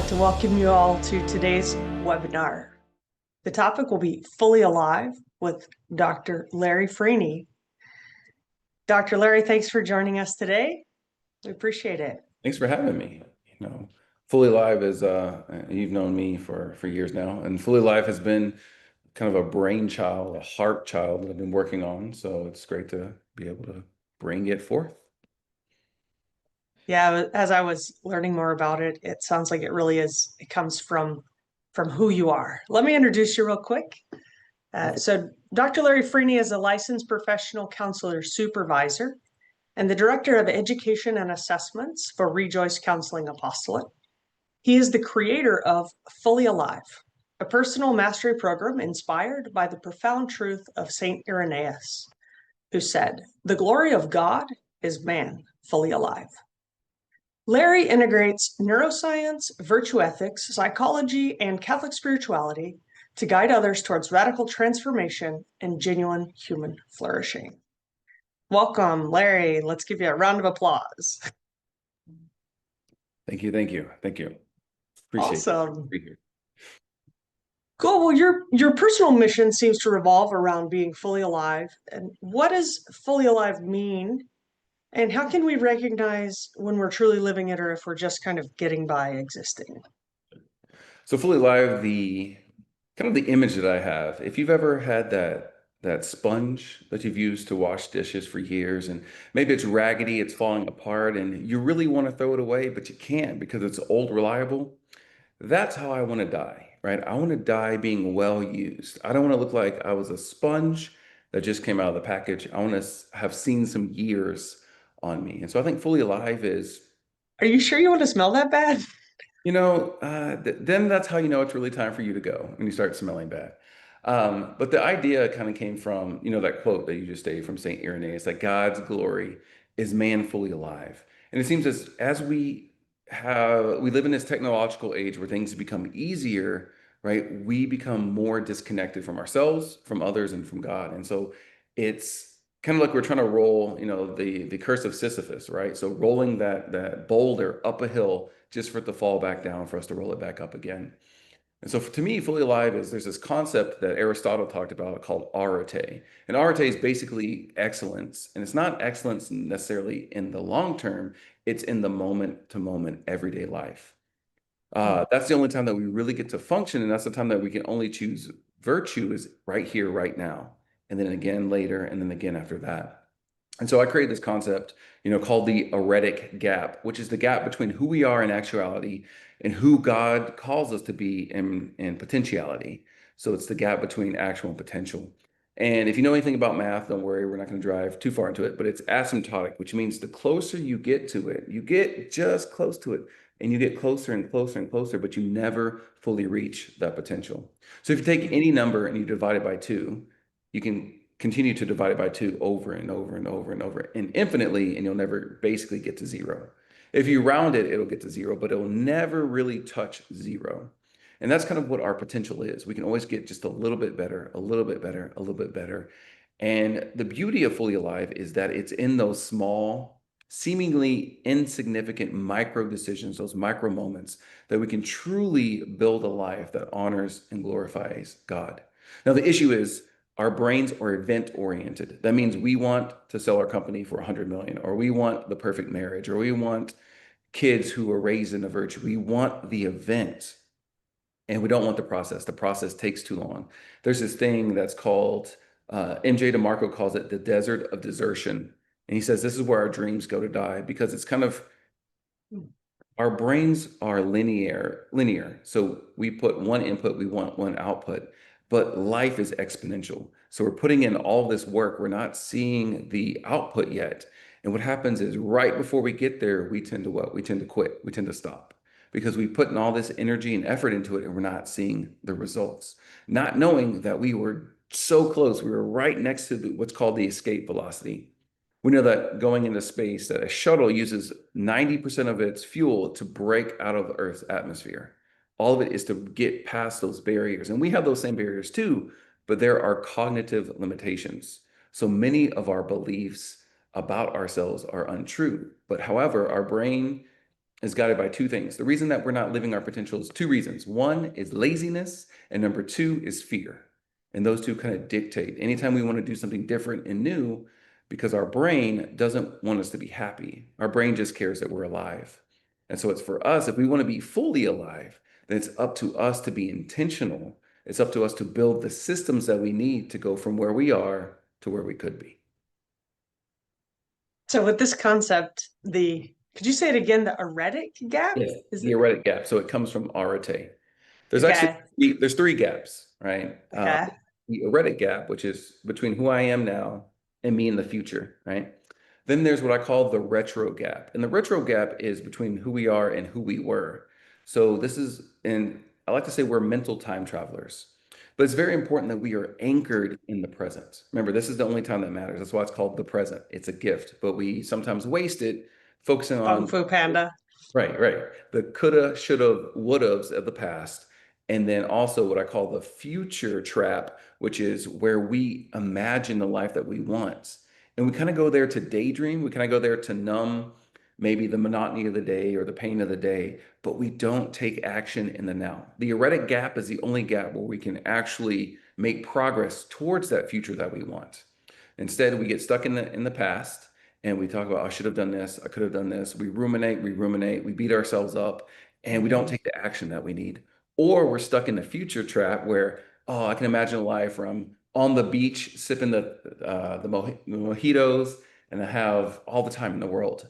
like to welcome you all to today's webinar. The topic will be Fully Alive with Dr. Larry Freeney. Dr. Larry, thanks for joining us today. We appreciate it. Thanks for having me. Fully Live is you've known me for years now, and Fully Live has been kind of a brainchild, a heart child that I've been working on. So it's great to be able to bring it forth. Yeah, as I was learning more about it, it sounds like it really is, it comes from who you are. Let me introduce you real quick. So Dr. Larry Freeney is a licensed professional counselor supervisor and the director of education and assessments for Rejoice Counseling Apostolate. He is the creator of Fully Alive, a personal mastery program inspired by the profound truth of St. Irenaeus, who said, "The glory of God is man fully alive." Larry integrates neuroscience, virtue ethics, psychology, and Catholic spirituality to guide others towards radical transformation and genuine human flourishing. Welcome, Larry. Let's give you a round of applause. Thank you, thank you, thank you. Appreciate Awesome. it. Cool. Well, your personal mission seems to revolve around being fully alive. And what does fully alive mean? And how can we recognize when we're truly living it or if we're just kind of getting by existing? So Fully Live, the kind of the image that I have, if you've ever had that sponge that you've used to wash dishes for years, and maybe it's raggedy, it's falling apart, and you really want to throw it away, but you can't because it's old reliable. That's how I want to die, right? I want to die being well used. I don't want to look like I was a sponge that just came out of the package. I want to have seen some years on me. And so I think Fully Alive is, Are you sure you want to smell that bad? then that's how you know it's really time for you to go when you start smelling bad. But the idea kind of came from, that quote that you just stated from St. Irenaeus, that God's glory is man fully alive. And it seems as we live in this technological age where things become easier, right? We become more disconnected from ourselves, from others, and from God. And so it's kind of like we're trying to roll, the curse of Sisyphus, right? So rolling that boulder up a hill just for it to fall back down, for us to roll it back up again. And so to me, fully alive there's this concept that Aristotle talked about called arete. And arete is basically excellence. And it's not excellence necessarily in the long term, it's in the moment to moment everyday life. That's the only time that we really get to function. And that's the time that we can only choose virtue is right here, right now. And then again later, and then again after that. And so I created this concept, called the aretic gap, which is the gap between who we are in actuality and who God calls us to be in potentiality. So it's the gap between actual and potential. And if you know anything about math, don't worry, we're not going to drive too far into it, but it's asymptotic, which means the closer you get to it, you get just close to it, and you get closer and closer and closer, but you never fully reach that potential. So if you take any number and you divide it by two, you can continue to divide it by two over and over and over and over and infinitely, and you'll never basically get to zero. If you round it, it'll get to zero, but it'll never really touch zero. And that's kind of what our potential is. We can always get just a little bit better, a little bit better, a little bit better. And the beauty of Fully Alive is that it's in those small, seemingly insignificant micro decisions, those micro moments, that we can truly build a life that honors and glorifies God. Now, the issue is our brains are event oriented. That means we want to sell our company for 100 million, or we want the perfect marriage, or we want kids who are raised in a virtue. We want the event and we don't want the process. The process takes too long. There's this thing that's called, MJ DeMarco calls it the desert of desertion. And he says this is where our dreams go to die because it's kind of, our brains are linear. So we put one input, we want one output, but life is exponential. So we're putting in all this work. We're not seeing the output yet. And what happens is right before we get there, we tend to what? We tend to quit. We tend to stop because we put in all this energy and effort into it and we're not seeing the results. Not knowing that we were so close. We were right next to what's called the escape velocity. We know that going into space, that a shuttle uses 90% of its fuel to break out of the Earth's atmosphere. All of it is to get past those barriers. And we have those same barriers too, but there are cognitive limitations. So many of our beliefs about ourselves are untrue. But however, our brain is guided by two things. The reason that we're not living our potential is two reasons. One is laziness, and number two is fear. And those two kind of dictate anytime we want to do something different and new, because our brain doesn't want us to be happy. Our brain just cares that we're alive. And so it's for us, if we want to be fully alive, then it's up to us to be intentional. It's up to us to build the systems that we need to go from where we are to where we could be. So with this concept, could you say it again? The aretic gap? Yes, Is the it eretic gap. So it comes from arete. There's actually okay? there's three gaps, right? Okay. The eretic gap, which is between who I am now and me in the future, right? Then there's what I call the retro gap. And the retro gap is between who we are and who we were. So this is, and I like to say we're mental time travelers. But it's very important that we are anchored in the present. Remember, this is the only time that matters. That's why it's called the present. It's a gift, but we sometimes waste it focusing Kung on Fu Panda. right, right. The coulda, shoulda, woulda's of the past. And then also what I call the future trap, which is where we imagine the life that we want. And we kind of go there to daydream. We kind of go there to numb maybe the monotony of the day or the pain of the day, but we don't take action in the now. The eretic gap is the only gap where we can actually make progress towards that future that we want. Instead, we get stuck in the past and we talk about, I should have done this, I could have done this. We ruminate, we beat ourselves up, and we don't Mhm. take the action that we need. Or we're stuck in the future trap where, oh, I can imagine a life where I'm on the beach sipping the mojitos and I have all the time in the world.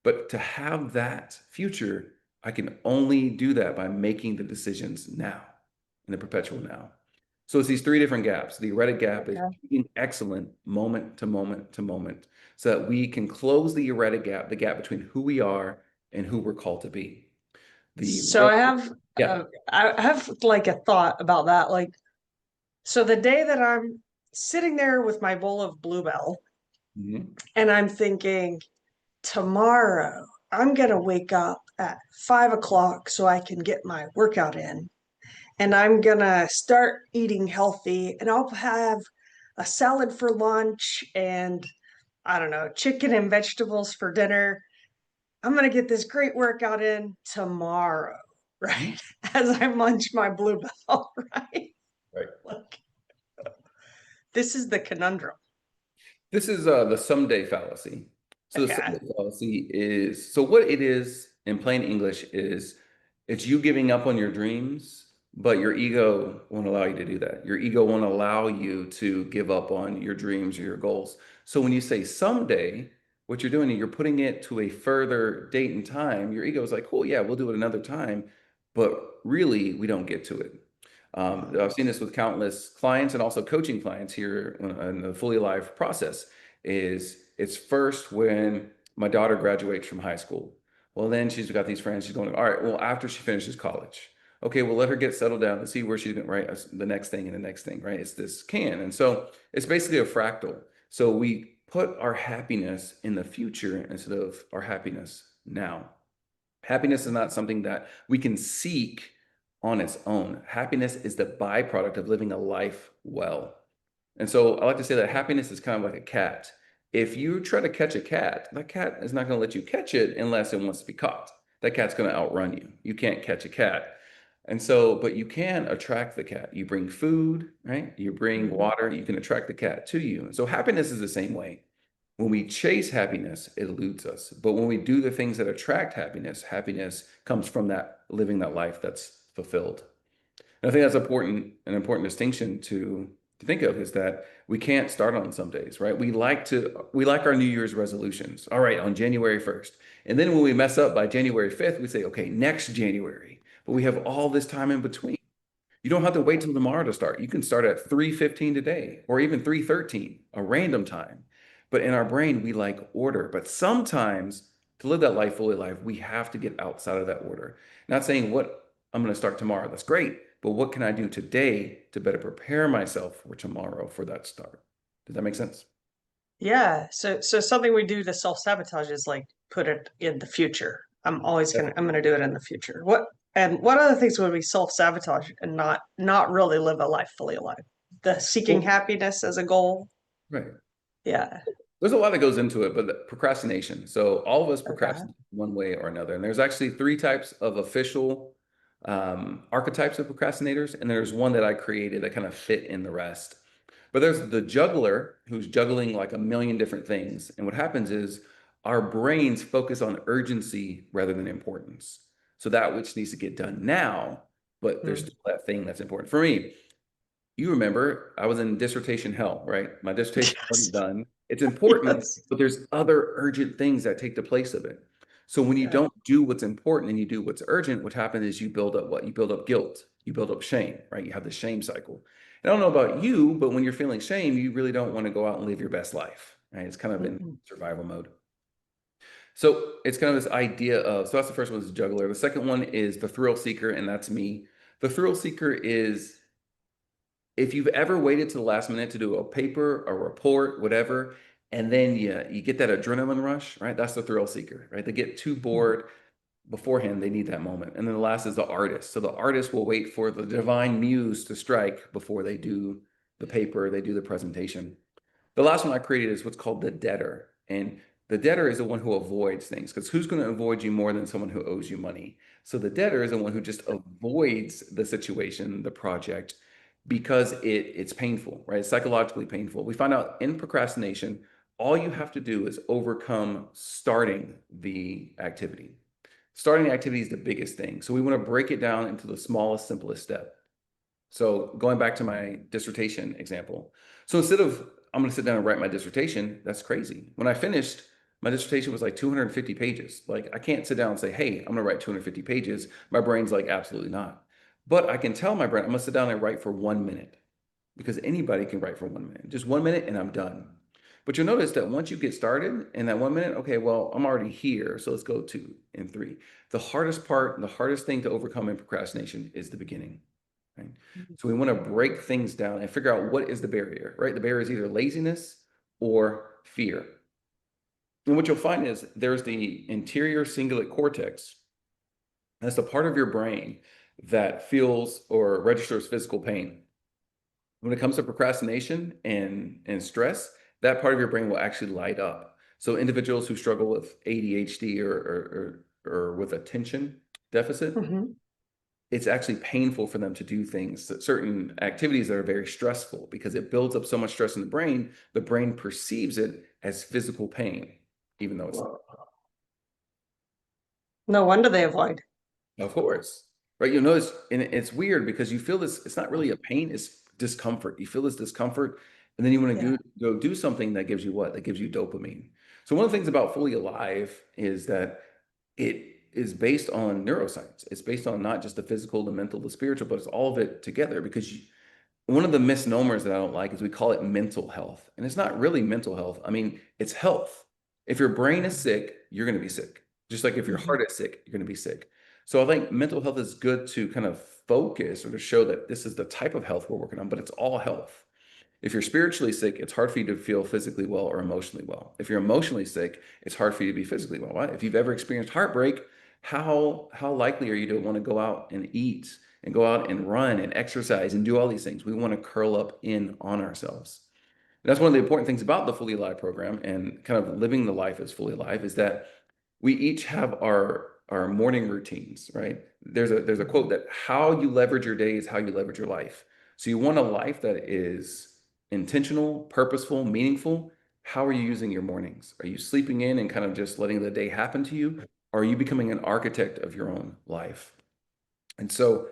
But to have that future, I can only do that by making the decisions now, in the perpetual now. So it's these three different gaps. The eretic gap is Okay. being excellent moment to moment to moment, so that we can close the eretic gap, the gap between who we are and who we're called to be. The So yeah. I have like a thought about that. Like, so the day that I'm sitting there with my bowl of Bluebell Mhm. and I'm thinking, tomorrow I'm gonna wake up at 5 o'clock so I can get my workout in. And I'm gonna start eating healthy and I'll have a salad for lunch and I don't know, chicken and vegetables for dinner. I'm gonna get this great workout in tomorrow, Mhm. right? As I munch my bluebell, right? Right. Like this is the conundrum. This is the someday fallacy. So the Okay. someday fallacy is so what it is in plain English is it's you giving up on your dreams, but your ego won't allow you to do that. Your ego won't allow you to give up on your dreams or your goals. So when you say someday, what you're doing is you're putting it to a further date and time. Your ego is like, cool, yeah, we'll do it another time, but really we don't get to it. I've seen this with countless clients and also coaching clients here in the Fully Alive process. Is it's first when my daughter graduates from high school. Well, then she's got these friends. She's going, all right, well, after she finishes college, okay, well, let her get settled down and see where she's going, right? The next thing and the next thing, right? It's this can. And so it's basically a fractal. So we put our happiness in the future instead of our happiness now. Happiness is not something that we can seek on its own. Happiness is the byproduct of living a life well. And so I like to say that happiness is kind of like a cat. If you try to catch a cat, that cat is not going to let you catch it unless it wants to be caught. That cat's going to outrun you. You can't catch a cat. And so, but you can attract the cat. You bring food, right? You bring Mhm. water, you can attract the cat to you. And so happiness is the same way. When we chase happiness, it eludes us. But when we do the things that attract happiness, happiness comes from that living that life that's fulfilled. And I think that's important, an important distinction to think of is that we can't start on some days, right? We like our New Year's resolutions. All right, on January 1st. And then when we mess up by January 5th, we say, okay, next January. But we have all this time in between. You don't have to wait till tomorrow to start. You can start at 3:15 today or even 3:13, a random time. But in our brain, we like order. But sometimes to live that life fully alive, we have to get outside of that order. Not saying what I'm going to start tomorrow. That's great. But what can I do today to better prepare myself for tomorrow for that start? Does that make sense? Yeah. So something we do to self-sabotage is like put it in the future. I'm gonna do it in the future. What other things would we self-sabotage and not really live a life fully alive? The seeking Well, happiness as a goal. right. Yeah. There's a lot that goes into it, but procrastination. So all of us Okay. procrastinate one way or another. And there's actually three types of official archetypes of procrastinators. And there's one that I created that kind of fit in the rest. But there's the juggler who's juggling like a million different things. And what happens is our brains focus on urgency rather than importance. So that which needs to get done now, but there's Mm. still that thing that's important. For me, you remember I was in dissertation hell, right? My dissertation wasn't Yes. done. It's important, Yes. but there's other urgent things that take the place of it. So when you Yeah. don't do what's important and you do what's urgent, what happens is you build up what? You build up guilt. You build up shame, right? You have the shame cycle. And I don't know about you, but when you're feeling shame, you really don't want to go out and live your best life, right? It's kind of in Mm-mm. survival mode. So it's kind of this idea of, so that's the first one is juggler. The second one is the thrill seeker, and that's me. The thrill seeker is if you've ever waited to the last minute to do a paper, a report, whatever, and then you get that adrenaline rush, right? That's the thrill seeker, right? They get too Mhm. bored beforehand, they need that moment. And then the last is the artist. So the artist will wait for the divine muse to strike before they do the paper, they do the presentation. The last one I created is what's called the debtor. And the debtor is the one who avoids things because who's going to avoid you more than someone who owes you money? So the debtor is the one who just avoids the situation, the project, because it's painful, right? It's psychologically painful. We find out in procrastination, all you have to do is overcome starting the activity. Starting the activity is the biggest thing. So we want to break it down into the smallest, simplest step. So going back to my dissertation example. So instead of I'm going to sit down and write my dissertation, that's crazy. When I finished, my dissertation was like 250 pages. Like I can't sit down and say, "Hey, I'm going to write 250 pages." My brain's like, "Absolutely not." But I can tell my brain, I'm going to sit down and write for 1 minute because anybody can write for 1 minute. Just 1 minute and I'm done. But you'll notice that once you get started in that 1 minute, okay, well, I'm already here. So let's go 2 and 3. The hardest part, the hardest thing to overcome in procrastination is the beginning. Right? So we want to break things down and figure out what is the barrier, right? The barrier is either laziness or fear. And what you'll find is there's the interior cingulate cortex. That's the part of your brain that feels or registers physical pain. When it comes to procrastination and stress, that part of your brain will actually light up. So individuals who struggle with ADHD or with attention deficit, Mhm. it's actually painful for them to do things, certain activities that are very stressful because it builds up so much stress in the brain. The brain perceives it as physical pain, even though it's not. No wonder they avoid. Of course. Right. You'll notice, and it's weird because you feel this, it's not really a pain, it's discomfort. You feel this discomfort, and then you want Yeah. to go do something that gives you what? That gives you dopamine. So one of the things about Fully Alive is that it is based on neuroscience. It's based on not just the physical, the mental, the spiritual, but it's all of it together because one of the misnomers that I don't like is we call it mental health. And it's not really mental health. I mean, it's health. If your brain is sick, you're going to be sick. Just like if your Mhm. heart is sick, you're going to be sick. So I think mental health is good to kind of focus or to show that this is the type of health we're working on, but it's all health. If you're spiritually sick, it's hard for you to feel physically well or emotionally well. If you're emotionally sick, it's hard for you to be physically well. Right? If you've ever experienced heartbreak, how likely are you to want to go out and eat and go out and run and exercise and do all these things? We want to curl up in on ourselves. That's one of the important things about the Fully Alive program and kind of living the life as fully alive is that we each have our morning routines, right? There's a quote Mhm. that how you leverage your day is how you leverage your life. So you want a life that is intentional, purposeful, meaningful. How are you using your mornings? Are you sleeping in and kind of just letting the day happen to you? Or are you becoming an architect of your own life? And so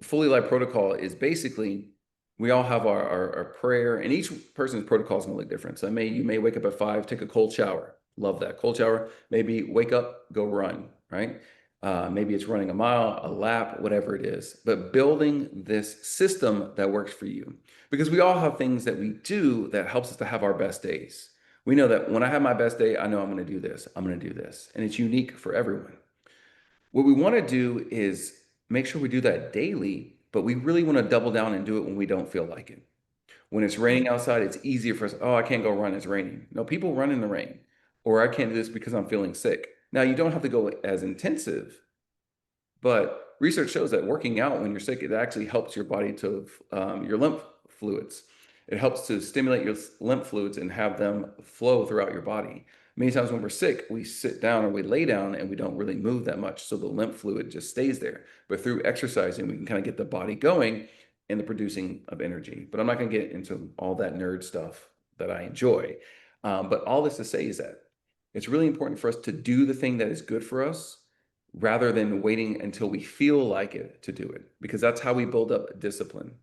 fully live protocol is basically we all have our prayer and each person's protocol is going to look different. So you may wake up at 5, take a cold shower. Love that cold shower. Maybe wake up, go run, right? Maybe it's running a mile, a lap, whatever it is, but building this system that works for you because we all have things that we do that helps us to have our best days. We know that when I have my best day, I know I'm going to do this, I'm going to do this, and it's unique for everyone. What we want to do is make sure we do that daily, but we really want to double down and do it when we don't feel like it. When it's raining outside, it's easier for us. Oh, I can't go run. It's raining. No, people run in the rain, or I can't do this because I'm feeling sick. Now, you don't have to go as intensive, but research shows that working out when you're sick, it actually helps your body to your lymph fluids. It helps to stimulate your lymph fluids and have them flow throughout your body. Many times when we're sick, we sit down or we lay down and we don't really move that much. So the lymph fluid just stays there. But through exercising, we can kind of get the body going and the producing of energy. But I'm not going to get into all that nerd stuff that I enjoy. But all this to say is that it's really important for us to do the thing that is good for us rather than waiting until we feel like it to do it, because that's how we build up discipline.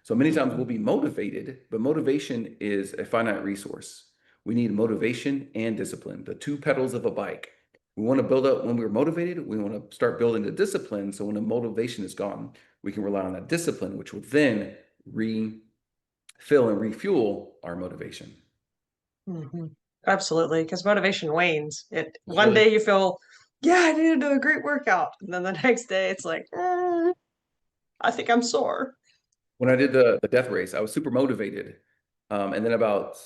So many times we'll be motivated, but motivation is a finite resource. We need motivation and discipline, the two pedals of a bike. We want to build up when we're motivated, we want to start building the discipline. So when the motivation is gone, we can rely on that discipline, which will then refill and refuel our motivation. Absolutely, because motivation wanes. One Really? day you feel, yeah, I need to do a great workout, and then the next day it's like, I think I'm sore. When I did the death race, I was super motivated. And then about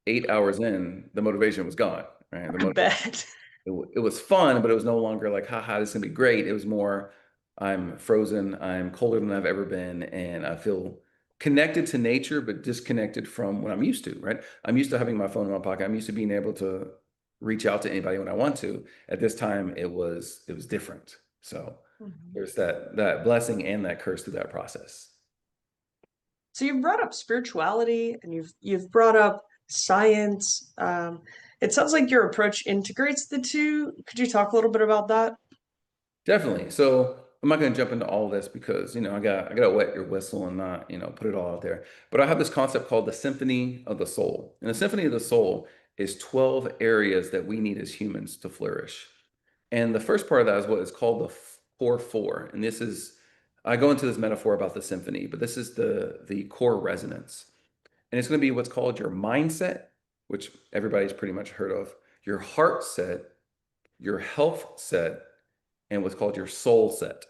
8 hours in, the motivation was gone, right? I bet. It was fun, but it was no longer like, haha, this is gonna be great. It was more, I'm frozen, I'm colder than I've ever been, and I feel connected to nature, but disconnected from what I'm used to, right? I'm used to having my phone in my pocket. I'm used to being able to reach out to anybody when I want to. At this time, it was different. So there's that blessing and that curse through that process. So you've brought up spirituality and you've brought up science. It sounds like your approach integrates the two. Could you talk a little bit about that? Definitely. So I'm not going to jump into all of this because I got to wet your whistle and not put it all out there. But I have this concept called the symphony of the soul, and the symphony of the soul is 12 areas that we need as humans to flourish. And the first part of that is what is called the core four, and this is I go into this metaphor about the symphony, but this is the core resonance, and it's going to be what's called your mindset, which everybody's pretty much heard of, your heart set, your health set, and what's called your soul set.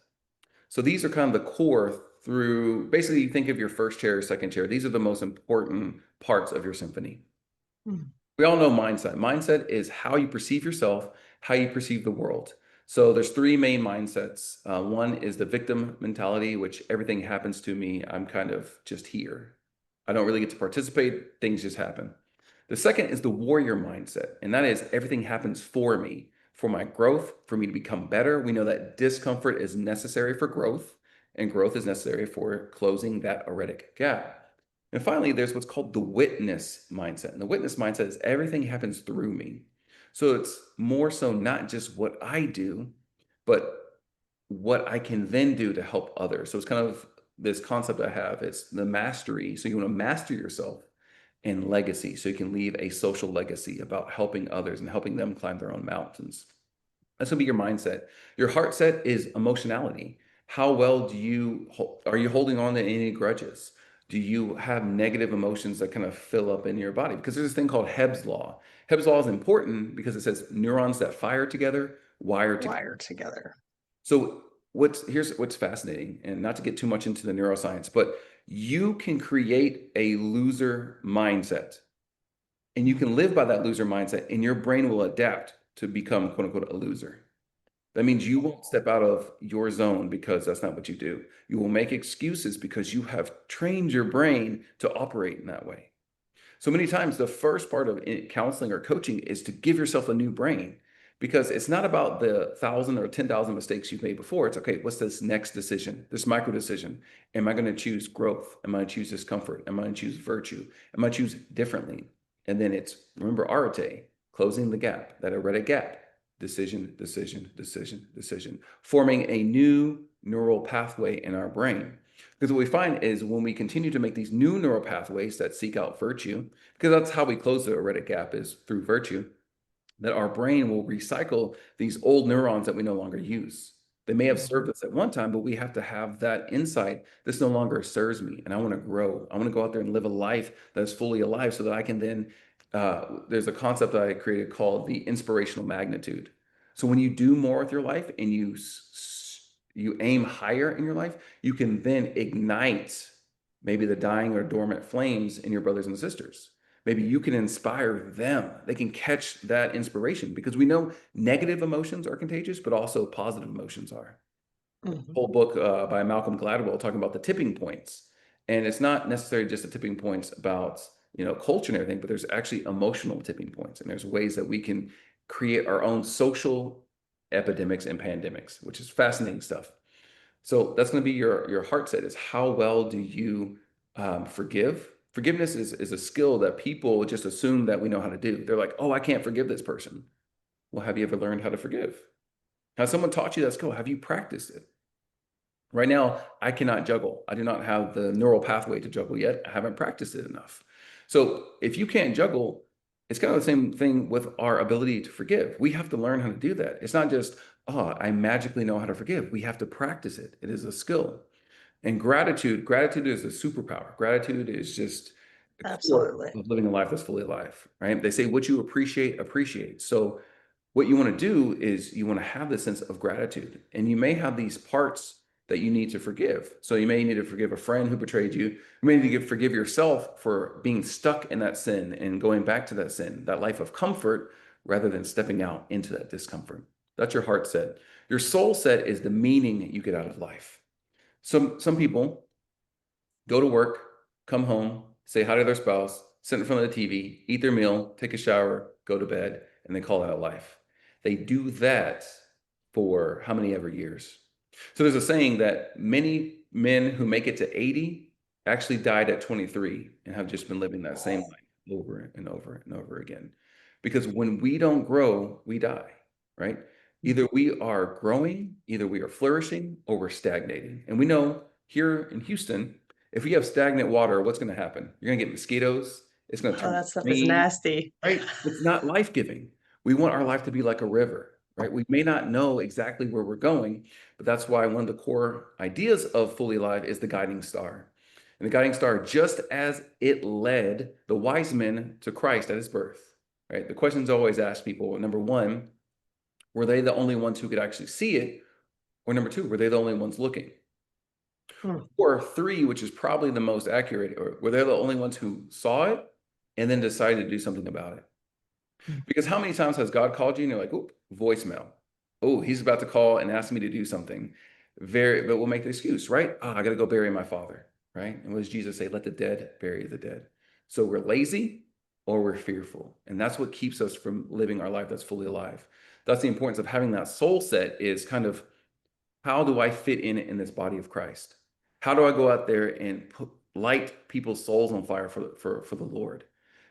So these are kind of the core through basically you think of your first chair, second chair. These are the most important parts of your symphony. Mm. We all know mindset. Mindset is how you perceive yourself, how you perceive the world. So there's three main mindsets. One is the victim mentality, which everything happens to me. I'm kind of just here. I don't really get to participate. Things just happen. The second is the warrior mindset, and that is everything happens for me, for my growth, for me to become better. We know that discomfort is necessary for growth, and growth is necessary for closing that aretic gap. And finally, there's what's called the witness mindset. And the witness mindset is everything happens through me. So it's more so not just what I do, but what I can then do to help others. So it's kind of this concept I have. It's the mastery. So you want to master yourself, and legacy. So you can leave a social legacy about helping others and helping them climb their own mountains. That's gonna be your mindset. Your heart set is emotionality. How well are you holding on to any grudges? Do you have negative emotions that kind of fill up in your body? Because there's this thing called Hebb's law. Hebb's law is important because it says neurons that fire together wire together. Wire together. So here's what's fascinating, and not to get too much into the neuroscience, but you can create a loser mindset, and you can live by that loser mindset, and your brain will adapt to become quote unquote a loser. That means you won't step out of your zone because that's not what you do. You will make excuses because you have trained your brain to operate in that way. So many times, the first part of counseling or coaching is to give yourself a new brain, because it's not about the 1,000 or 10,000 mistakes you've made before. It's okay, what's this next decision, this micro decision? Am I going to choose growth? Am I going to choose discomfort? Am I going to choose virtue? Am I choose differently? And then it's, remember, arete, closing the gap, that aretic gap, decision, decision, decision, decision, forming a new neural pathway in our brain. Because what we find is when we continue to make these new neural pathways that seek out virtue, because that's how we close the aretic gap is through virtue, that our brain will recycle these old neurons that we no longer use. They may have served us at one time, but we have to have that insight. This no longer serves me, and I want to grow. I want to go out there and live a life that is fully alive so that I can then, there's a concept that I created called the inspirational magnitude. So when you do more with your life and you aim higher in your life, you can then ignite maybe the dying or dormant flames in your brothers and sisters. Maybe you can inspire them. They can catch that inspiration, because we know negative emotions are contagious, but also positive emotions are. Mhm. Whole book by Malcolm Gladwell talking about the tipping points. And it's not necessarily just the tipping points about, culture and everything, but there's actually emotional tipping points. And there's ways that we can create our own social epidemics and pandemics, which is fascinating stuff. So that's going to be your heart set, is how well do you forgive? Forgiveness is a skill that people just assume that we know how to do. They're like, oh, I can't forgive this person. Well, have you ever learned how to forgive? Has someone taught you that skill? Have you practiced it? Right now, I cannot juggle. I do not have the neural pathway to juggle yet. I haven't practiced it enough. So if you can't juggle, it's kind of the same thing with our ability to forgive. We have to learn how to do that. It's not just, oh, I magically know how to forgive. We have to practice it. It is a skill. And gratitude is a superpower. Gratitude is just a core Absolutely. of living a life that's fully alive, right? They say what you appreciate, appreciate. So what you want to do is you want to have this sense of gratitude. And you may have these parts that you need to forgive. So you may need to forgive a friend who betrayed you. You may need to forgive yourself for being stuck in that sin and going back to that sin, that life of comfort, rather than stepping out into that discomfort. That's your heart set. Your soul set is the meaning you get out of life. Some people go to work, come home, say hi to their spouse, sit in front of the TV, eat their meal, take a shower, go to bed, and they call that life. They do that for how many ever years? So there's a saying that many men who make it to 80 actually died at 23 and have just been living that same life over and over and over again. Because when we don't grow, we die, right? Either we are growing, either we are flourishing, or we're stagnating. And we know here in Houston, if we have stagnant water, what's going to happen? You're going to get mosquitoes. It's going to Oh, turn that stuff is green, nasty. right? It's not life-giving. We want our life to be like a river, right? We may not know exactly where we're going, but that's why one of the core ideas of Fully Alive is the guiding star. And the guiding star, just as it led the wise men to Christ at his birth, right? The questions always ask people, number one, were they the only ones who could actually see it? Or number two, were they the only ones looking? Hmm. Or three, which is probably the most accurate, or were they the only ones who saw it and then decided to do something about it? Because how many times has God called you and you're like, oh, voicemail. Oh, he's about to call and ask me to do something. But we'll make the excuse, right? Oh, I got to go bury my father, right? And what does Jesus say? Let the dead bury the dead. So we're lazy or we're fearful. And that's what keeps us from living our life that's fully alive. That's the importance of having that soul set, is kind of, how do I fit in this body of Christ? How do I go out there and light people's souls on fire for the Lord?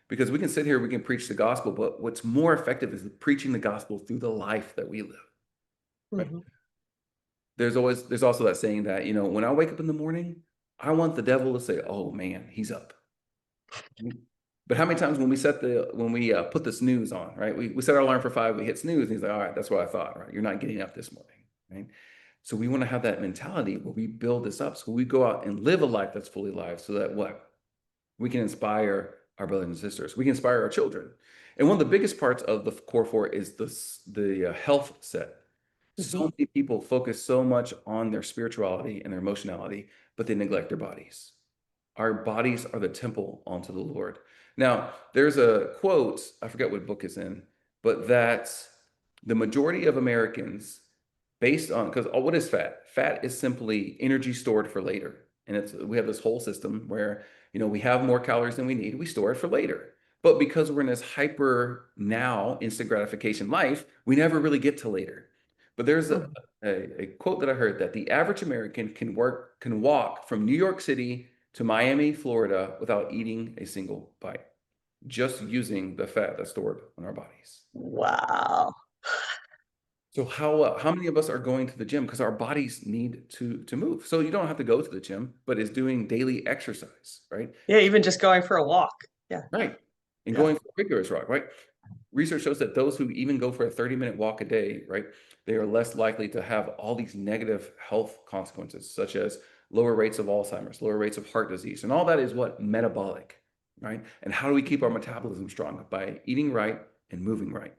Because we can sit here, we can preach the gospel, but what's more effective is preaching the gospel through the life that we live. Right? Mhm. There's also that saying that, when I wake up in the morning, I want the devil to say, "Oh man, he's up." But how many times when we put the snooze on, right? We set our alarm for 5, we hit snooze, and he's like, "All right, that's what I thought, right? You're not getting up this morning," right? So we want to have that mentality where we build this up. So we go out and live a life that's fully alive, so that what? We can inspire our brothers and sisters. We can inspire our children. And one of the biggest parts of the core four is the health set. Mhm. So many people focus so much on their spirituality and their emotionality, but they neglect their bodies. Our bodies are the temple unto the Lord. Now, there's a quote, I forget what book it's in, but that the majority of Americans, based on, because what is fat? Fat is simply energy stored for later. And we have this whole system where, we have more calories than we need, we store it for later. But because we're in this hyper now instant gratification life, we never really get to later. But there's Mhm. a quote that I heard, that the average American can walk from New York City to Miami, Florida without eating a single bite, just using the fat that's stored in our bodies. Wow. So how many of us are going to the gym because our bodies need to move? So you don't have to go to the gym, but is doing daily exercise, right? Yeah, even just going for a walk. Yeah. Right. And Yeah. going for a rigorous walk, right? Research shows that those who even go for a 30-minute walk a day, right, they are less likely to have all these negative health consequences, such as lower rates of Alzheimer's, lower rates of heart disease. And all that is what? Metabolic, right? And how do we keep our metabolism strong? By eating right and moving right.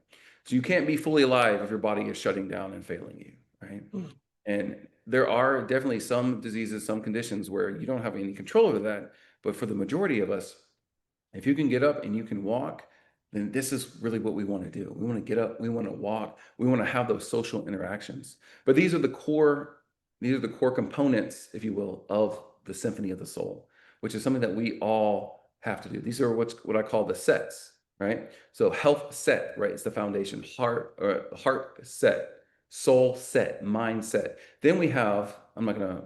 So you can't be fully alive if your body is shutting down and failing you, right? Mm. And there are definitely some diseases, some conditions where you don't have any control over that. But for the majority of us, if you can get up and you can walk, then this is really what we want to do. We want to get up, we want to walk, we want to have those social interactions. But these are the core components, if you will, of the symphony of the soul. which is something that we all have to do. These are what I call the sets, right? So health set, right? It's the foundation. Heart set, soul set, mind set. Then we have, I'm not going to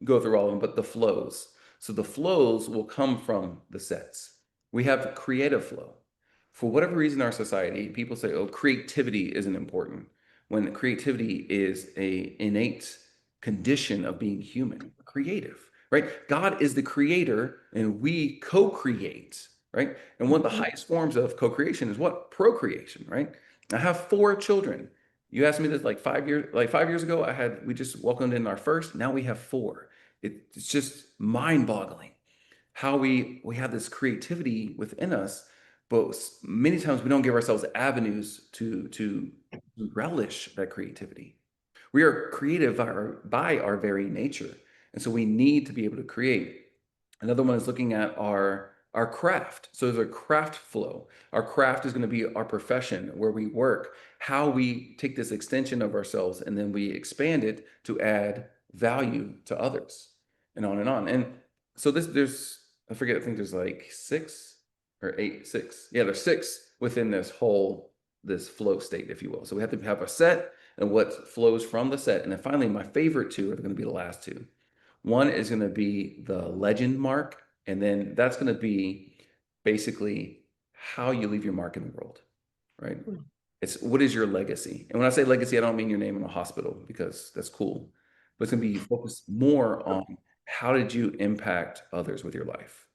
go through all of them, but the flows. So the flows will come from the sets. We have creative flow. For whatever reason in our society, people say, oh, creativity isn't important, when creativity is a innate condition of being human, creative, right? God is the creator and we co-create, right? And one of the highest forms of co-creation is what? Procreation, right? I have 4 children. You asked me this like 5 years ago, we just welcomed in our first, now we have 4. It's just mind-boggling how we have this creativity within us, but many times we don't give ourselves avenues to relish that creativity. We are creative by our very nature, and so we need to be able to create. Another one is looking at our craft. So there's a craft flow. Our craft is going to be our profession, where we work, how we take this extension of ourselves and then we expand it to add value to others, and on and on. And so there's I forget, I think there's like 6. Yeah, there's 6 within this flow state, if you will. So we have to have a set and what flows from the set. And then finally, my favorite 2 are going to be the last 2. One is going to be the legend mark, and then that's going to be basically how you leave your mark in the world, right? It's what is your legacy? And when I say legacy, I don't mean your name in a hospital, because that's cool, but it's going to be focused more on how did you impact others with your life?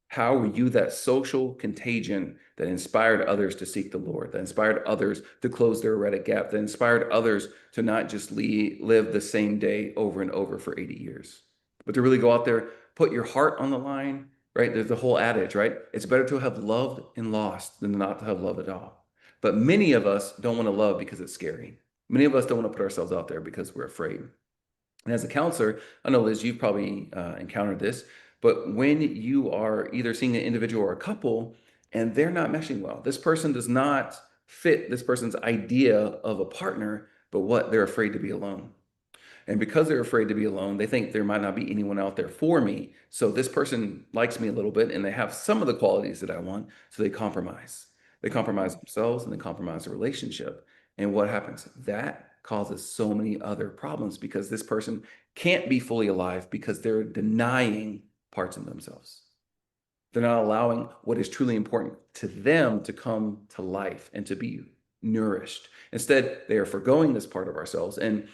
How were you that social contagion that inspired others to seek the Lord, that inspired others to close their Reddit gap, that inspired others to not just live the same day over and over for 80 years, but to really go out there, put your heart on the line, right? There's the whole adage, right? It's better to have loved and lost than not to have loved at all. But many of us don't want to love because it's scary. Many of us don't want to put ourselves out there because we're afraid. And as a counselor, I know, Liz, you've probably encountered this, but when you are either seeing an individual or a couple and they're not meshing well, this person does not fit this person's idea of a partner, but what? They're afraid to be alone. And because they're afraid to be alone, they think there might not be anyone out there for me. So this person likes me a little bit and they have some of the qualities that I want. So they compromise. They compromise themselves and they compromise the relationship. And what happens? That causes so many other problems, because this person can't be fully alive because they're denying parts of themselves. They're not allowing what is truly important to them to come to life and to be nourished. Instead, they are forgoing this part of ourselves. And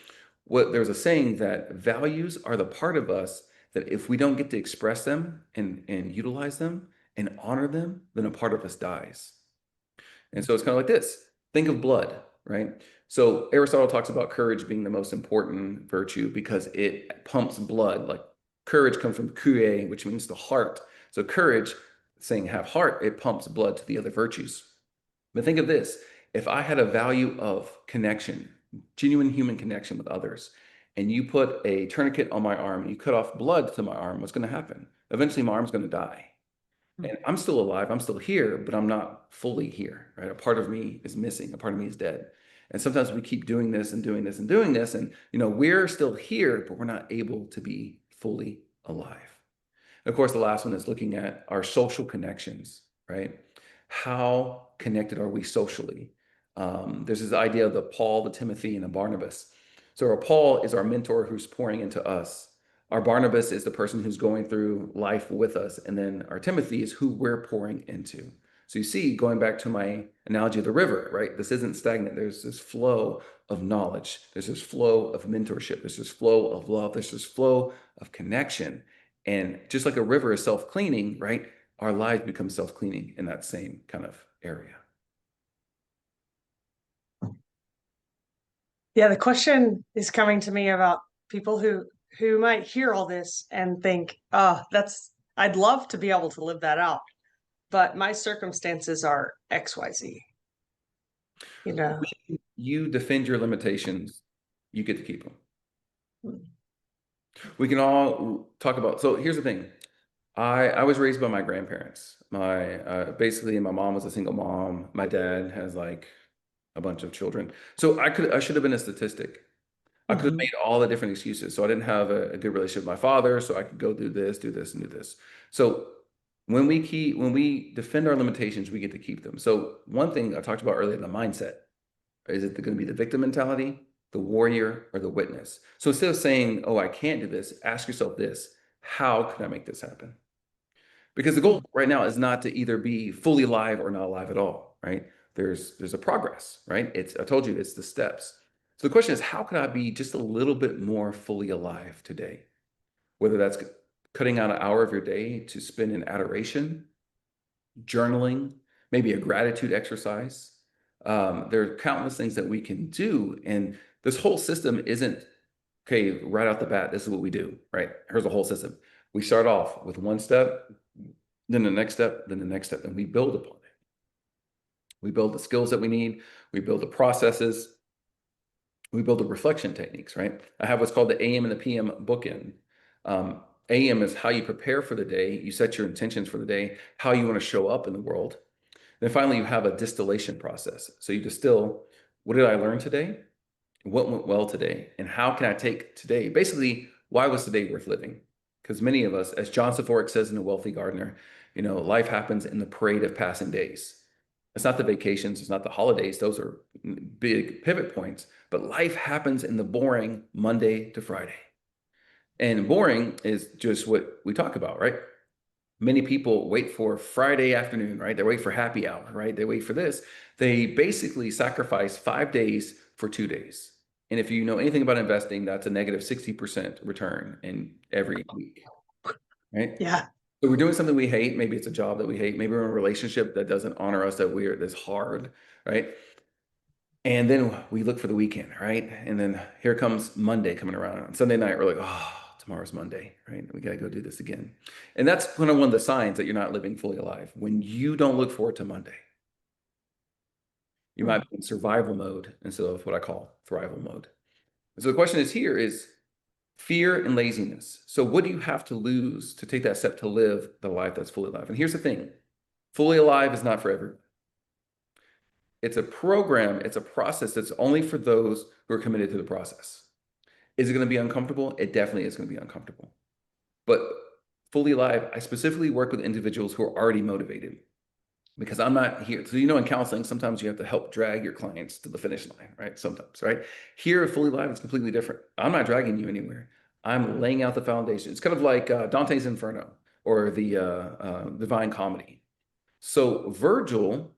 there's a saying that values are the part of us that if we don't get to express them and utilize them and honor them, then a part of us dies. And so it's kind of like this. Think of blood, right? So Aristotle talks about courage being the most important virtue because it pumps blood. Like courage comes from kue, which means the heart. So courage, saying have heart, it pumps blood to the other virtues. But think of this. If I had a value of connection, genuine human connection with others, and you put a tourniquet on my arm and you cut off blood to my arm, what's going to happen? Eventually my arm's going to die. And I'm still alive, I'm still here, but I'm not fully here, right? A part of me is missing, a part of me is dead. And sometimes we keep doing this and doing this and doing this, and we're still here, but we're not able to be fully alive. And of course, the last one is looking at our social connections, right? How connected are we socially? There's this idea of the Paul, the Timothy, and the Barnabas. So our Paul is our mentor who's pouring into us. Our Barnabas is the person who's going through life with us. And then our Timothy is who we're pouring into. So you see, going back to my analogy of the river, right? This isn't stagnant. There's this flow of knowledge. There's this flow of mentorship. There's this flow of love. There's this flow of connection. And just like a river is self-cleaning, right? Our lives become self-cleaning in that same kind of area. Yeah, the question is coming to me about people who might hear all this and think, I'd love to be able to live that out, but my circumstances are XYZ. When you defend your limitations, you get to keep them. We can all talk about, so here's the thing. I was raised by my grandparents. Basically, my mom was a single mom. My dad has like a bunch of children. So I should have been a statistic. I could have Mhm. made all the different excuses. So I didn't have a good relationship with my father, so I could go do this, and do this. So when we defend our limitations, we get to keep them. So one thing I talked about earlier, the mindset. Is it going to be the victim mentality, the warrior, or the witness? So instead of saying, "Oh, I can't do this," ask yourself this: how can I make this happen? Because the goal Mm. right now is not to either be fully alive or not alive at all, right? There's a progress, right? It's I told you it's the steps. So the question is, how can I be just a little bit more fully alive today? Whether that's cutting out an hour of your day to spend in adoration, journaling, maybe a gratitude exercise. There are countless things that we can do. And this whole system isn't, okay, right off the bat, this is what we do, right? Here's the whole system. We start off with one step, then the next step, then the next step, and we build upon it. We build the skills that we need, we build the processes, we build the reflection techniques, right? I have what's called the AM and the PM bookend. AM is how you prepare for the day, you set your intentions for the day, how you want to show up in the world. Then finally, you have a distillation process. So you distill, what did I learn today? What went well today? And how can I take today? Basically, why was today worth living? Because many of us, as John Saforic says in The Wealthy Gardener, life happens in the parade of passing days. It's not the vacations, it's not the holidays. Those are big pivot points. But life happens in the boring Monday to Friday. And boring is just what we talk about, right? Many people wait for Friday afternoon, right? They wait for happy hour, right? They wait for this. They basically sacrifice 5 days for 2 days. And if you know anything about investing, that's a negative 60% return in every week, right? Yeah. So we're doing something we hate. Maybe it's a job that we hate. Maybe we're in a relationship that doesn't honor us, that's hard, right? And then we look for the weekend, right? And then here comes Monday coming around. On Sunday night, we're like, oh, tomorrow's Monday, right? We got to go do this again. And that's kind of one of the signs that you're not living fully alive. When you don't look forward to Monday, you might Mm. be in survival mode instead of what I call thrival mode. And so the question is here is fear and laziness. So what do you have to lose to take that step to live the life that's fully alive? And here's the thing, fully alive is not for everyone. It's a program, it's a process that's only for those who are committed to the process. Is it going to be uncomfortable? It definitely is going to be uncomfortable. But fully alive, I specifically work with individuals who are already motivated because I'm not here. So, in counseling, sometimes you have to help drag your clients to the finish line, right? Sometimes, right? Here, fully alive, it's completely different. I'm not dragging you anywhere. I'm laying out the foundation. It's kind of like Dante's Inferno or the Divine Comedy. So, Virgil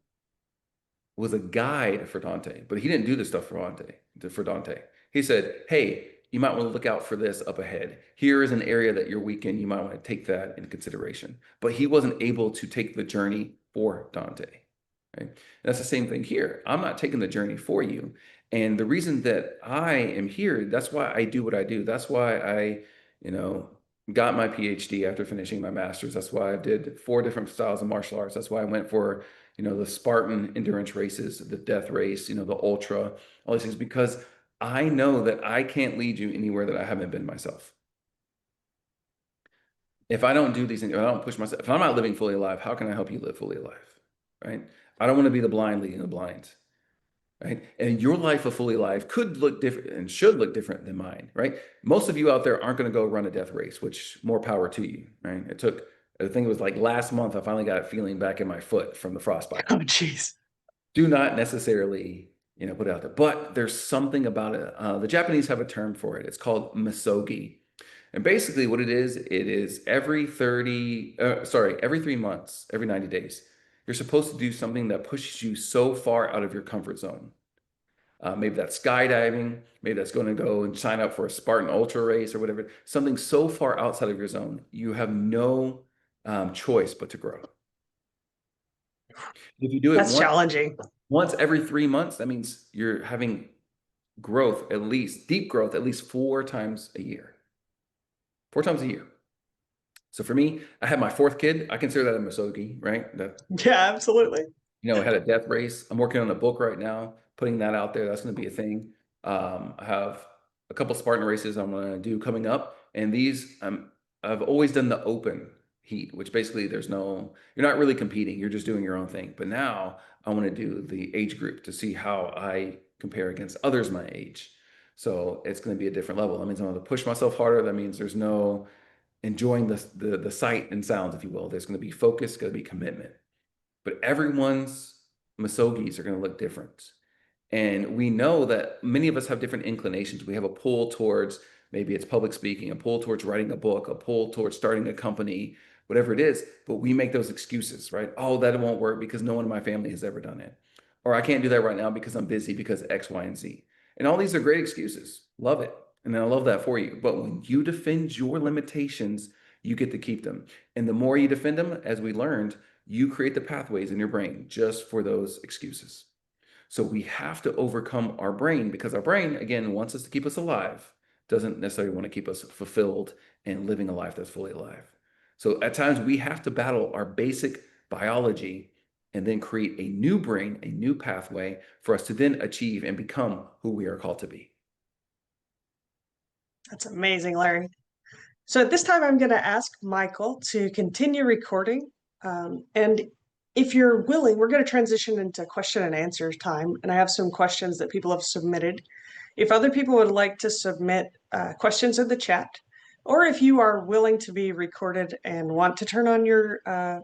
was a guide for Dante, but he didn't do this stuff for Dante. He said, "Hey, you might want to look out for this up ahead. Here is an area that you're weak in. You might want to take that into consideration." But he wasn't able to take the journey for Dante. Right? And that's the same thing here. I'm not taking the journey for you. And the reason that I am here, that's why I do what I do. That's why I, you know, got my PhD after finishing my master's. That's why I did 4 different styles of martial arts. That's why I went for the Spartan endurance races, the death race, the ultra, all these things, because I know that I can't lead you anywhere that I haven't been myself. If I don't do these things, if I don't push myself, if I'm not living fully alive, how can I help you live fully alive? Right? I don't want to be the blind leading the blind. Right? And your life of fully alive could look different and should look different than mine, right? Most of you out there aren't going to go run a death race, which more power to you, right? I think it was like last month, I finally got a feeling back in my foot from the frostbite. Oh, geez. Do not necessarily, put it out there, but there's something about it. The Japanese have a term for it. It's called misogi. And basically what it is every 3 months, every 90 days, you're supposed to do something that pushes you so far out of your comfort zone. Maybe that's skydiving. Maybe that's going to go and sign up for a Spartan ultra race or whatever. Something so far outside of your zone, you have no choice but to grow. If you do it That's challenging. once every 3 months, that means you're having growth, at least deep growth, at least 4 times a year. 4 times a year. So for me, I had my fourth kid. I consider that a misogi, right? That Yeah, absolutely. I had a death race. I'm working on a book right now, putting that out there. That's going to be a thing. I have a couple Spartan races I'm going to do coming up, and these I've always done the open heat, which basically you're not really competing. You're just doing your own thing. But now I want to do the age group to see how I compare against others my age. So it's going to be a different level. That means I'm going to push myself harder. That means there's no enjoying the sight and sounds, if you will. There's going to be focus, going to be commitment. But everyone's masogis are going to look different. And we know that many of us have different inclinations. We have a pull towards, maybe it's public speaking, a pull towards writing a book, a pull towards starting a company, whatever it is. But we make those excuses, right? Oh, that won't work because no one in my family has ever done it. Or I can't do that right now because I'm busy because X, Y, and Z. And all these are great excuses. Love it. And I love that for you. But when you defend your limitations, you get to keep them. And the more you defend them, as we learned, you create the pathways in your brain just for those excuses. So we have to overcome our brain because our brain, again, wants us to keep us alive, doesn't necessarily want to keep us fulfilled and living a life that's fully alive. So at times we have to battle our basic biology and then create a new brain, a new pathway for us to then achieve and become who we are called to be. That's amazing, Larry. So at this time, I'm going to ask Michael to continue recording. And if you're willing, we're going to transition into question and answer time. And I have some questions that people have submitted. If other people would like to submit questions in the chat, or if you are willing to be recorded and want to turn on your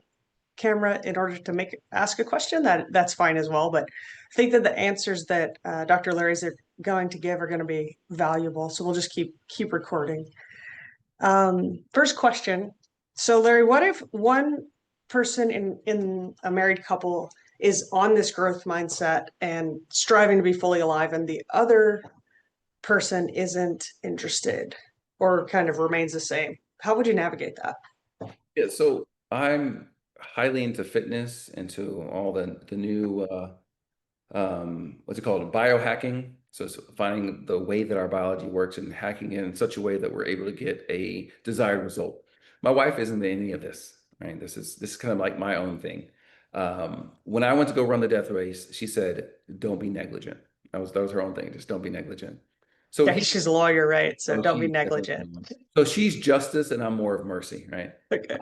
camera in order to ask a question, that's fine as well. But I think that the answers that Dr. Larry's are going to give are going to be valuable. So we'll just keep recording. First question. So Larry, what if one person in a married couple is on this growth mindset and striving to be fully alive, and the other person isn't interested or kind of remains the same? How would you navigate that? Yeah, so I'm highly into fitness, into all the new what's it called? Biohacking. So it's finding the way that our biology works and hacking it in such a way that we're able to get a desired result. My wife isn't into any of this, right? This is kind of like my own thing. When I went to go run the death race, she said, "Don't be negligent." That was her own thing. Just don't be negligent. So Yeah, he, she's a lawyer, right? So oh, don't be she's negligent. so she's justice and I'm more of mercy, right? Okay.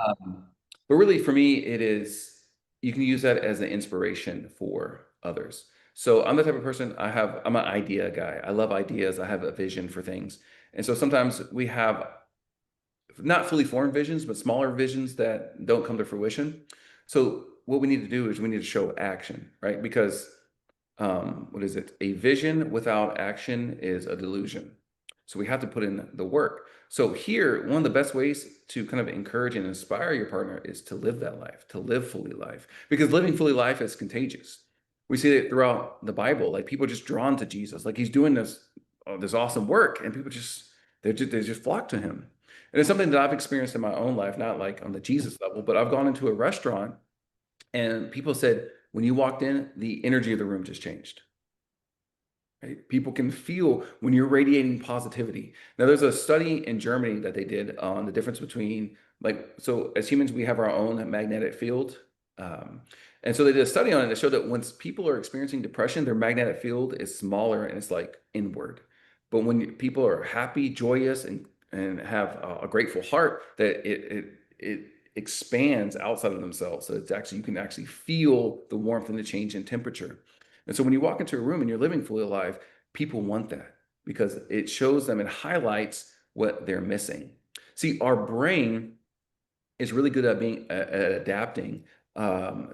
But really, for me, it is you can use that as an inspiration for others. So I'm the type of person I'm an idea guy. I love ideas. I have a vision for things. And so sometimes we have not fully formed visions, but smaller visions that don't come to fruition. So what we need to do is we need to show action, right? Because what is it? A vision without action is a delusion. So we have to put in the work. So here, one of the best ways to kind of encourage and inspire your partner is to live that life, to live fully life, because living fully life is contagious. We see it throughout the Bible, like people just drawn to Jesus, like he's doing this awesome work, and people they just flock to him. And it's something that I've experienced in my own life, not like on the Jesus level, but I've gone into a restaurant and people said, when you walked in, the energy of the room just changed. Right? People can feel when you're radiating positivity. Now, there's a study in Germany that they did on the difference between, like, so as humans, we have our own magnetic field. Um, and so they did a study on it that showed that once people are experiencing depression, their magnetic field is smaller and it's like inward. But when people are happy, joyous, and have a grateful heart, that it expands outside of themselves. So it's actually you can actually feel the warmth and the change in temperature. And so when you walk into a room and you're living fully alive, people want that because it shows them and highlights what they're missing. See, our brain is really good at being at adapting.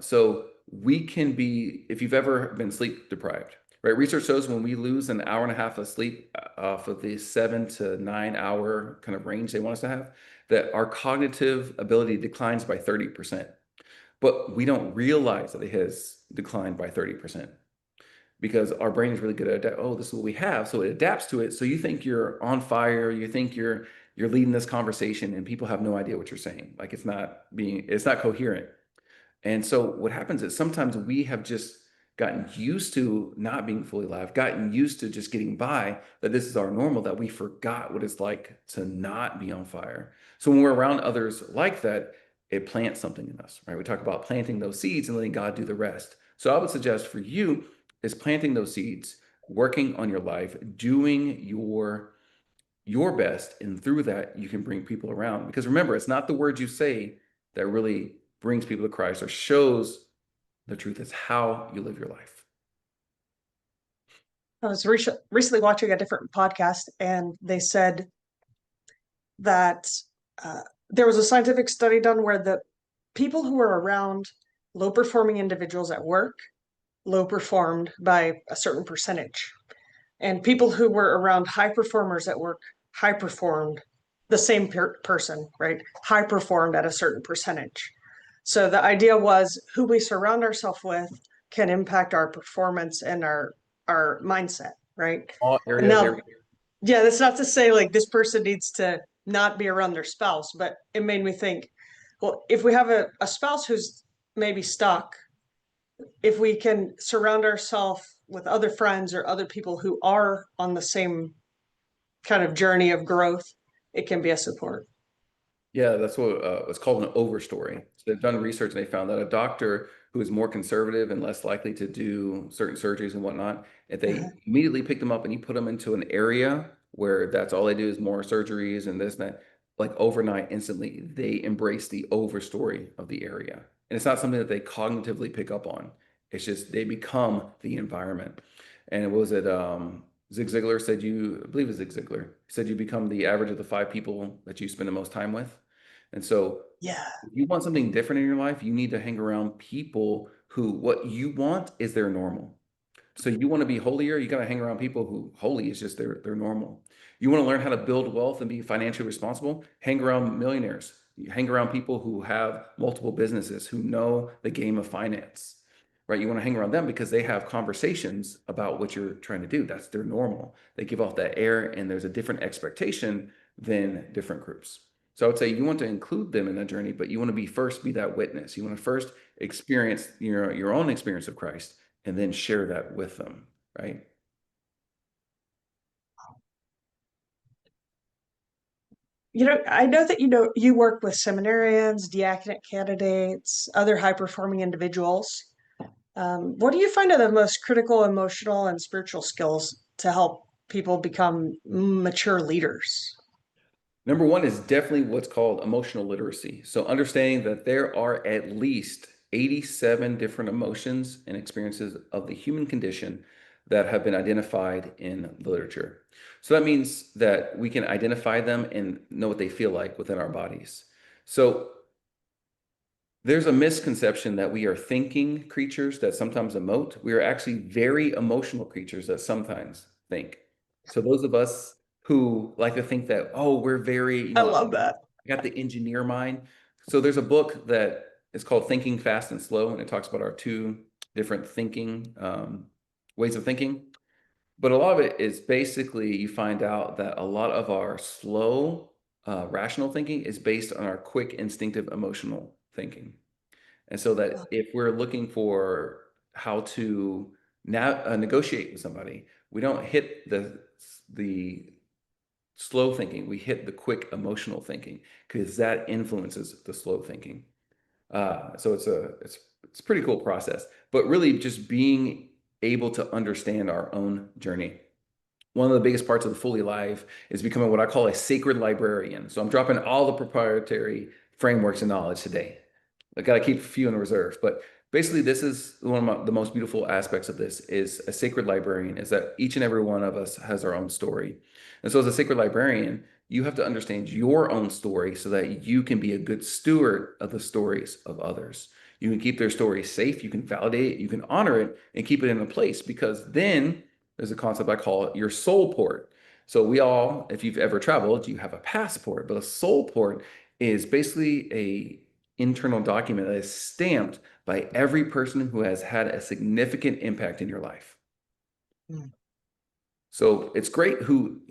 So we can be, if you've ever been sleep deprived, right? Research shows when we lose an hour and a half of sleep off of the 7 to 9 hour kind of range they want us to have, that our cognitive ability declines by 30%. But we don't realize that it has declined by 30% because our brain is really good at oh, this is what we have, so it adapts to it. So you think you're on fire, you think you're leading this conversation, and people have no idea what you're saying. Like it's not coherent. And so what happens is sometimes we have just gotten used to not being fully alive, gotten used to just getting by, that this is our normal, that we forgot what it's like to not be on fire. So when we're around others like that, it plants something in us, right? We talk about planting those seeds and letting God do the rest. So I would suggest for you is planting those seeds, working on your life, doing your best, and through that you can bring people around. Because remember, it's not the words you say that really brings people to Christ or shows the truth. It's how you live your life. I was recently watching a different podcast, and they said that there was a scientific study done where the people who were around low performing individuals at work low performed by a certain percentage, and people who were around high performers at work high performed the same person, right? High performed at a certain percentage. So the idea was who we surround ourselves with can impact our performance and our mindset, right? All And area of now, every. yeah, that's not to say like this person needs to not be around their spouse, but it made me think, well, if we have a spouse who's maybe stuck, if we can surround ourselves with other friends or other people who are on the same kind of journey of growth, it can be a support. Yeah, that's what it's called an overstory. So they've done research and they found that a doctor who is more conservative and less likely to do certain surgeries and whatnot, if Uh-huh. they immediately pick them up and you put them into an area where that's all they do is more surgeries and this and that, like overnight, instantly, they embrace the overstory of the area. And it's not something that they cognitively pick up on. It's just they become the environment. And what was it? Zig Ziglar said I believe it's Zig Ziglar, said you become the average of the five people that you spend the most time with. And so, Yeah. if you want something different in your life, you need to hang around people who what you want is their normal. So you want to be holier, you got to hang around people who holy is just their normal. You want to learn how to build wealth and be financially responsible, hang around millionaires. You hang around people who have multiple businesses, who know the game of finance. Right? You want to hang around them because they have conversations about what you're trying to do. That's their normal. They give off that air and there's a different expectation than different groups. So I would say you want to include them in that journey, but you want to be that witness. You want to first experience your own experience of Christ and then share that with them, right? I know that you work with seminarians, diaconate candidates, other high performing individuals. What do you find are the most critical emotional and spiritual skills to help people become mature leaders? Number one is definitely what's called emotional literacy. So understanding that there are at least 87 different emotions and experiences of the human condition that have been identified in the literature. So that means that we can identify them and know what they feel like within our bodies. So there's a misconception that we are thinking creatures that sometimes emote. We are actually very emotional creatures that sometimes think. So those of us who like to think that, oh, we're very, I love that. I got the engineer mind. So there's a book that is called Thinking Fast and Slow, and it talks about our two different thinking ways of thinking. But a lot of it is basically you find out that a lot of our slow, rational thinking is based on our quick, instinctive, emotional thinking. And so that if we're looking for how to negotiate with somebody, we don't hit the slow thinking, we hit the quick emotional thinking because that influences the slow thinking. So it's a pretty cool process, but really just being able to understand our own journey. One of the biggest parts of the Fully Alive is becoming what I call a sacred librarian. So I'm dropping all the proprietary frameworks and knowledge today. I got to keep a few in reserve, but basically this is one of the most beautiful aspects of this is a sacred librarian is that each and every one of us has our own story. And so as a sacred librarian, you have to understand your own story so that you can be a good steward of the stories of others. You can keep their story safe, you can validate it, you can honor it and keep it in a place because then there's a concept I call your soul port. So we all, if you've ever traveled, you have a passport, but a soul port is basically a internal document that is stamped by every person who has had a significant impact in your life. Mm. So it's great who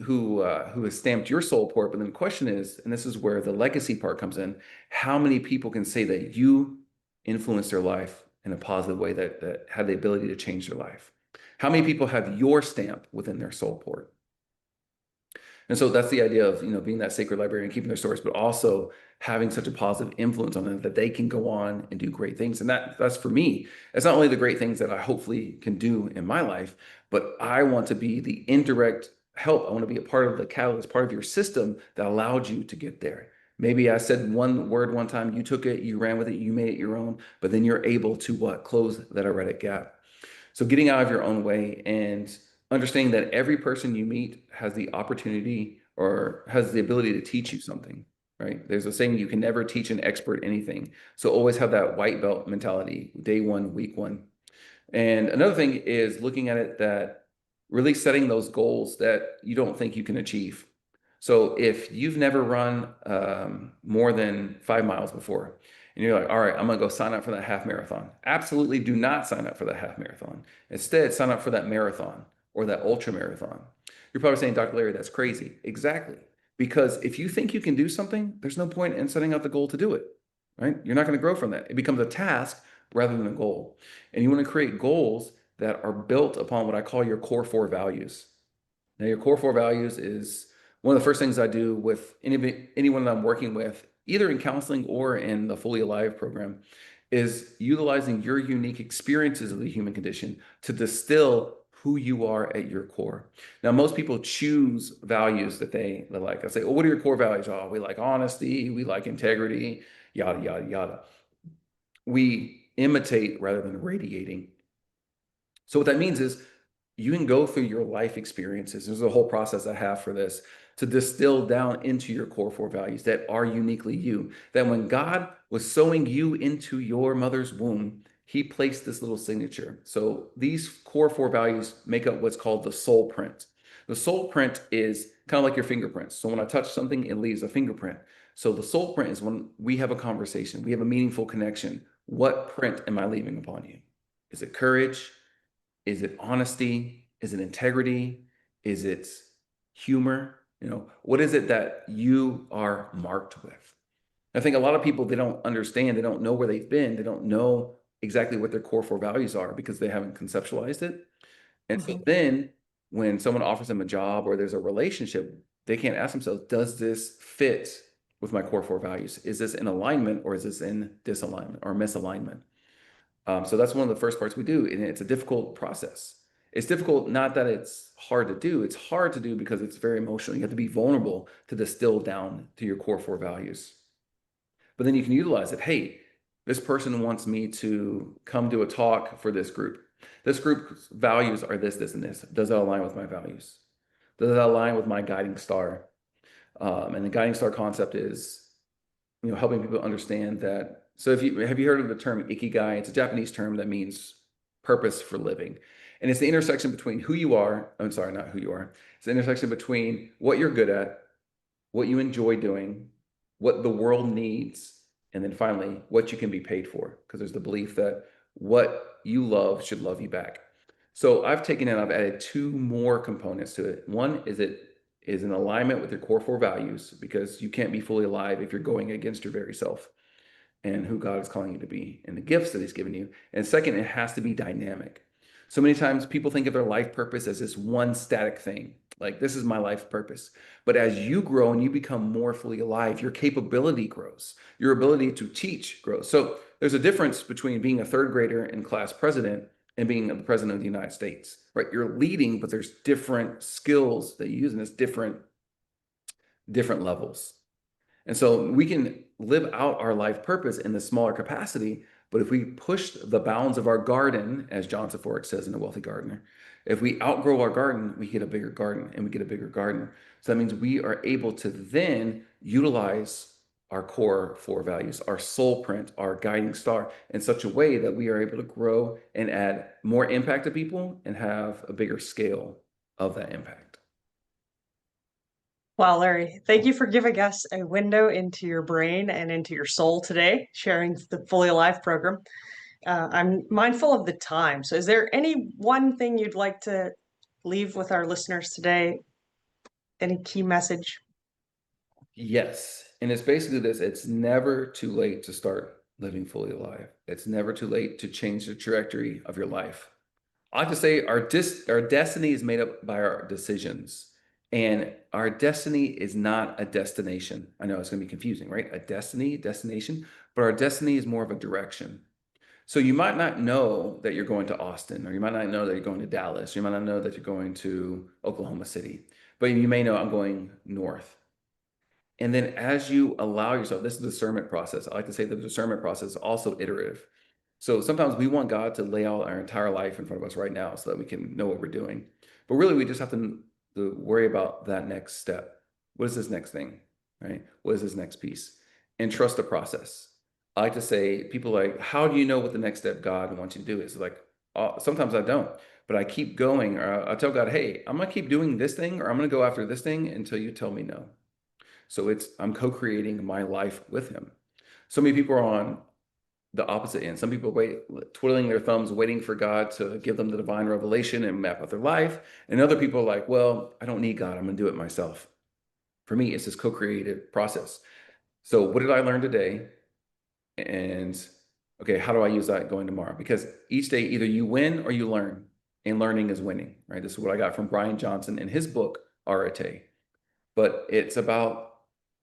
has stamped your soul port, but then the question is, and this is where the legacy part comes in, how many people can say that you influenced their life in a positive way that had the ability to change their life? How many people have your stamp within their soul port? And so that's the idea of, being that sacred librarian, keeping their stories, but also having such a positive influence on them that they can go on and do great things. And that's for me. It's not only the great things that I hopefully can do in my life, but I want to be the indirect help. I want to be a part of the catalyst, part of your system that allowed you to get there. Maybe I said one word one time, you took it, you ran with it, you made it your own, but then you're able to what? Close that erratic gap. So getting out of your own way and understanding that every person you meet has the opportunity or has the ability to teach you something, right? There's a saying, you can never teach an expert anything. So always have that white belt mentality, day one, week one. And another thing is looking at it that really setting those goals that you don't think you can achieve. So if you've never run more than 5 miles before, and you're like, all right, I'm gonna go sign up for that half marathon. Absolutely do not sign up for that half marathon. Instead, sign up for that marathon or that ultra marathon. You're probably saying, Dr. Larry, that's crazy. Exactly. Because if you think you can do something, there's no point in setting out the goal to do it, right? You're not going to grow from that. It becomes a task rather than a goal. And you want to create goals that are built upon what I call your core four values. Now, your core four values is one of the first things I do with anyone that I'm working with, either in counseling or in the Fully Alive program, is utilizing your unique experiences of the human condition to distill who you are at your core. Now, most people choose values that they like. I say, well, what are your core values? Oh, we like honesty, we like integrity, yada, yada, yada. We imitate rather than radiating. So what that means is you can go through your life experiences. There's a whole process I have for this to distill down into your core four values that are uniquely you. That when God was sewing you into your mother's womb, he placed this little signature. So these core four values make up what's called the soul print. The soul print is kind of like your fingerprints. So when I touch something, it leaves a fingerprint. So the soul print is when we have a conversation, we have a meaningful connection. What print am I leaving upon you? Is it courage? Is it honesty? Is it integrity? Is it humor? What is it that you are marked with? I think a lot of people, they don't understand, they don't know where they've been, they don't know exactly what their core four values are because they haven't conceptualized it. And so then when someone offers them a job or there's a relationship, they can't ask themselves, does this fit with my core four values? Is this in alignment or is this in disalignment or misalignment? So that's one of the first parts we do, and it's a difficult process. It's difficult, not that it's hard to do. It's hard to do because it's very emotional. You have to be vulnerable to distill down to your core four values. But then you can utilize it. Hey, this person wants me to come do a talk for this group. This group's values are this, this, and this. Does that align with my values? Does that align with my guiding star? And the guiding star concept is, helping people understand that. So have you heard of the term ikigai? It's a Japanese term that means purpose for living. And it's the intersection between who you are. I'm sorry, not who you are. It's the intersection between what you're good at, what you enjoy doing, what the world needs, and then finally, what you can be paid for. Because there's the belief that what you love should love you back. So I've taken and I've added two more components to it. One is it is in alignment with your core four values, because you can't be fully alive if you're going against your very self and who God is calling you to be and the gifts that he's given you. And second, it has to be dynamic. So many times people think of their life purpose as this one static thing, like this is my life purpose. But as you grow and you become more fully alive, your capability grows, your ability to teach grows. So there's a difference between being a third grader and class president and being the president of the United States, right? You're leading, but there's different skills that you use, and it's different levels. And so we can live out our life purpose in the smaller capacity, but if we push the bounds of our garden, as John Sephoric says in The Wealthy Gardener, if we outgrow our garden, we get a bigger garden, and we get a bigger garden. So that means we are able to then utilize our core four values, our soul print, our guiding star, in such a way that we are able to grow and add more impact to people and have a bigger scale of that impact. Wow, Larry, thank you for giving us a window into your brain and into your soul today, sharing the Fully Alive program. I'm mindful of the time. So, is there any one thing you'd like to leave with our listeners today? Any key message? Yes. And it's basically this: it's never too late to start living fully alive. It's never too late to change the trajectory of your life. I like to say our destiny is made up by our decisions. And our destiny is not a destination. I know it's going to be confusing, right? A destination, but our destiny is more of a direction. So you might not know that you're going to Austin, or you might not know that you're going to Dallas, or you might not know that you're going to Oklahoma City, but you may know I'm going north. And then as you allow yourself, this is the discernment process. I like to say the discernment process is also iterative. So sometimes we want God to lay out our entire life in front of us right now so that we can know what we're doing. But really, we just have to worry about that next step. What is this next thing, right? What is this next piece? And trust the process. I like to say, people like, how do you know what the next step God wants you to do is? Like, sometimes I don't, but I keep going. Or I tell God, hey, I'm going to keep doing this thing, or I'm going to go after this thing until you tell me no. So I'm co-creating my life with him. So many people are on the opposite end. Some people wait, twiddling their thumbs, waiting for God to give them the divine revelation and map out their life. And other people are like, well, I don't need God. I'm going to do it myself. For me, it's this co-creative process. So what did I learn today? And okay, how do I use that going tomorrow? Because each day, either you win or you learn, and learning is winning, right? This is what I got from Brian Johnson in his book, Arete. But it's about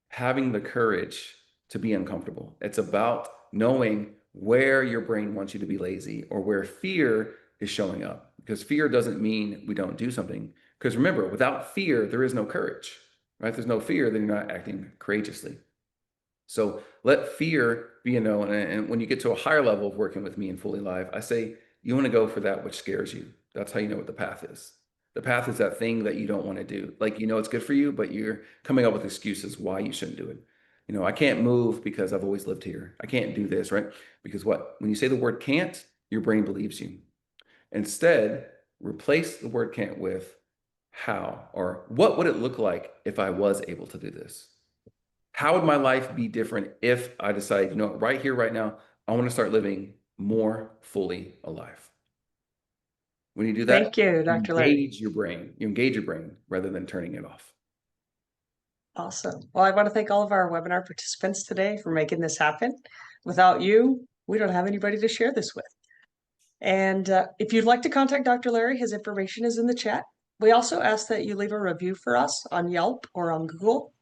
having the courage to be uncomfortable. It's about knowing where your brain wants you to be lazy or where fear is showing up. Because fear doesn't mean we don't do something. Because remember, without fear, there is no courage, right? If there's no fear, then you're not acting courageously. So let fear be a no. And when you get to a higher level of working with me in Fully Live, I say, you want to go for that which scares you. That's how you know what the path is. The path is that thing that you don't want to do. Like, you know, it's good for you, but you're coming up with excuses why you shouldn't do it. You know, I can't move because I've always lived here. I can't do this, right? Because what? When you say the word can't, your brain believes you. Instead, replace the word can't with how, or what would it look like if I was able to do this? How would my life be different if I decide, you know, right here, right now, I want to start living more fully alive? When you do that, Thank you, you Dr. Larry. engage your brain. You engage your brain rather than turning it off. Awesome. Well, I want to thank all of our webinar participants today for making this happen. Without you, we don't have anybody to share this with. And if you'd like to contact Dr. Larry, his information is in the chat. We also ask that you leave a review for us on Yelp or on Google.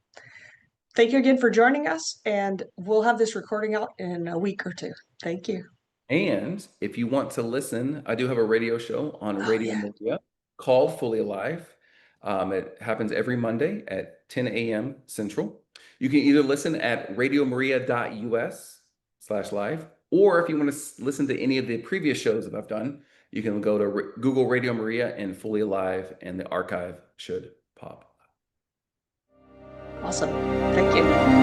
Thank you again for joining us, and we'll have this recording out in a week or two. Thank you. And if you want to listen, I do have a radio show on Oh, Radio yeah. Media called Fully Alive. It happens every Monday at 10 a.m. Central. You can either listen at radiomaria.us/live, or if you want to listen to any of the previous shows that I've done, you can go to Google Radio Maria and Fully Alive, and the archive should pop. Awesome. Thank you.